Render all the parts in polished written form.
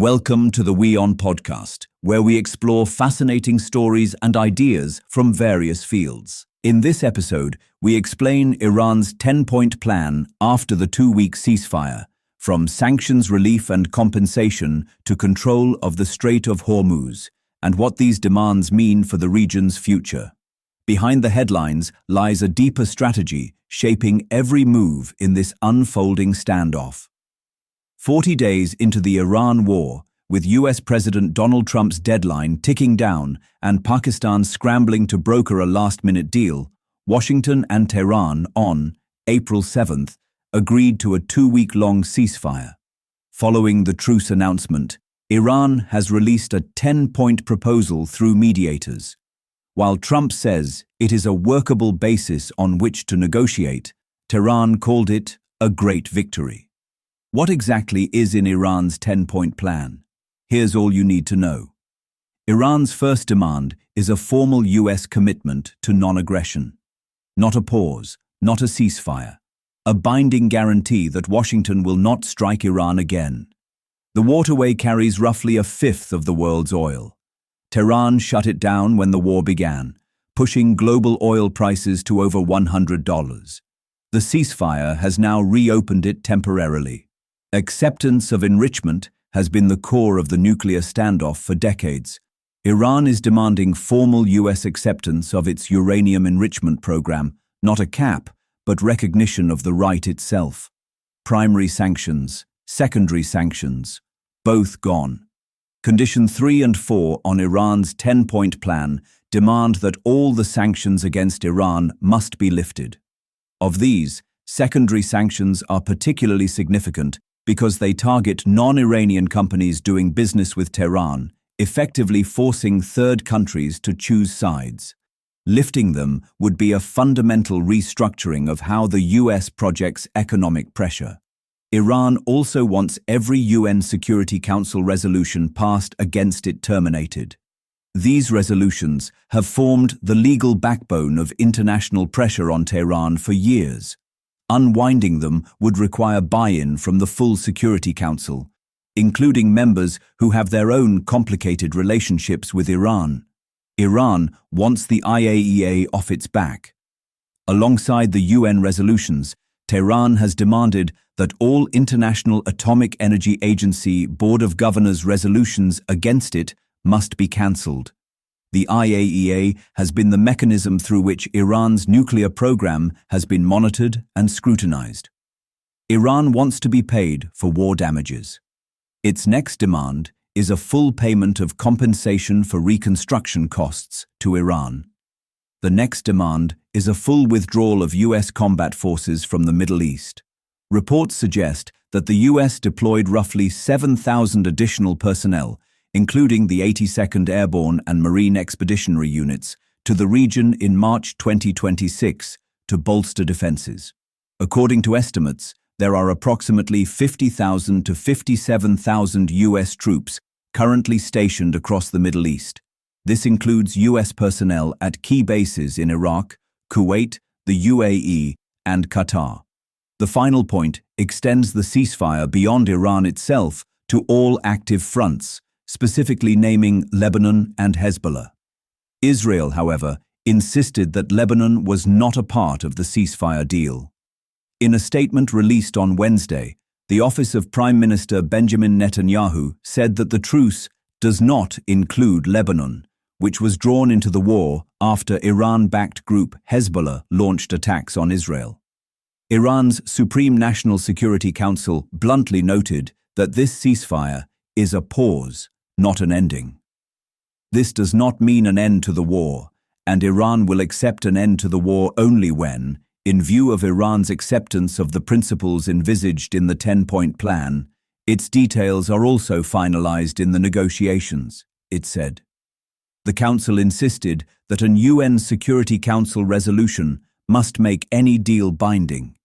Welcome to the WION podcast, where we explore fascinating stories and ideas from various fields. In this episode, we explain Iran's 10-point plan after the 2-week ceasefire, from sanctions relief and compensation to control of the Strait of Hormuz, and what these demands mean for the region's future. Behind the headlines lies a deeper strategy shaping every move in this unfolding standoff. 40 days into the Iran war, with US President Donald Trump's deadline ticking down and Pakistan scrambling to broker a last-minute deal, Washington and Tehran on April 7th agreed to a 2-week-long ceasefire. Following the truce announcement, Iran has released a 10-point proposal through mediators. While Trump says it is a workable basis on which to negotiate, Tehran called it a great victory. What exactly is in Iran's 10-point plan? Here's all you need to know. Iran's first demand is a formal US commitment to non-aggression. Not a pause, not a ceasefire. A binding guarantee that Washington will not strike Iran again. The waterway carries roughly a fifth of the world's oil. Tehran shut it down when the war began, pushing global oil prices to over $100. The ceasefire has now reopened it temporarily. Acceptance of enrichment has been the core of the nuclear standoff for decades. Iran is demanding formal US acceptance of its uranium enrichment program, not a cap, but recognition of the right itself. Primary sanctions, secondary sanctions, both gone. Condition 3 and 4 on Iran's 10-point plan demand that all the sanctions against Iran must be lifted. Of these, secondary sanctions are particularly significant because they target non-Iranian companies doing business with Tehran, effectively forcing third countries to choose sides. Lifting them would be a fundamental restructuring of how the US projects economic pressure. Iran also wants every UN Security Council resolution passed against it terminated. These resolutions have formed the legal backbone of international pressure on Tehran for years. Unwinding them would require buy-in from the full Security Council, including members who have their own complicated relationships with Iran. Iran wants the IAEA off its back. Alongside the UN resolutions, Tehran has demanded that all International Atomic Energy Agency Board of Governors resolutions against it must be cancelled. The IAEA has been the mechanism through which Iran's nuclear program has been monitored and scrutinized. Iran wants to be paid for war damages. Its next demand is a full payment of compensation for reconstruction costs to Iran. The next demand is a full withdrawal of US combat forces from the Middle East. Reports suggest that the US deployed roughly 7,000 additional personnel, including the 82nd Airborne and Marine Expeditionary Units, to the region in March 2026 to bolster defenses. According to estimates, there are approximately 50,000 to 57,000 US troops currently stationed across the Middle East. This includes US personnel at key bases in Iraq, Kuwait, the UAE, and Qatar. The final point extends the ceasefire beyond Iran itself to all active fronts, specifically naming Lebanon and Hezbollah. Israel, however, insisted that Lebanon was not a part of the ceasefire deal. In a statement released on Wednesday, the office of Prime Minister Benjamin Netanyahu said that the truce does not include Lebanon, which was drawn into the war after Iran-backed group Hezbollah launched attacks on Israel. Iran's Supreme National Security Council bluntly noted that this ceasefire is a pause, not an ending. This does not mean an end to the war, and Iran will accept an end to the war only when, in view of Iran's acceptance of the principles envisaged in the 10-point plan, its details are also finalized in the negotiations, it said. The Council insisted that an UN Security Council resolution must make any deal binding.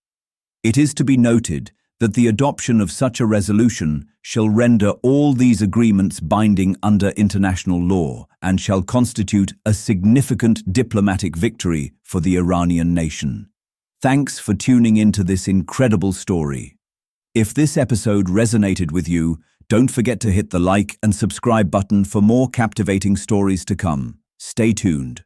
It is to be noted that the adoption of such a resolution shall render all these agreements binding under international law and shall constitute a significant diplomatic victory for the Iranian nation. Thanks for tuning into this incredible story. If this episode resonated with you, Don't forget to hit the like and subscribe button for more captivating stories to come. Stay tuned.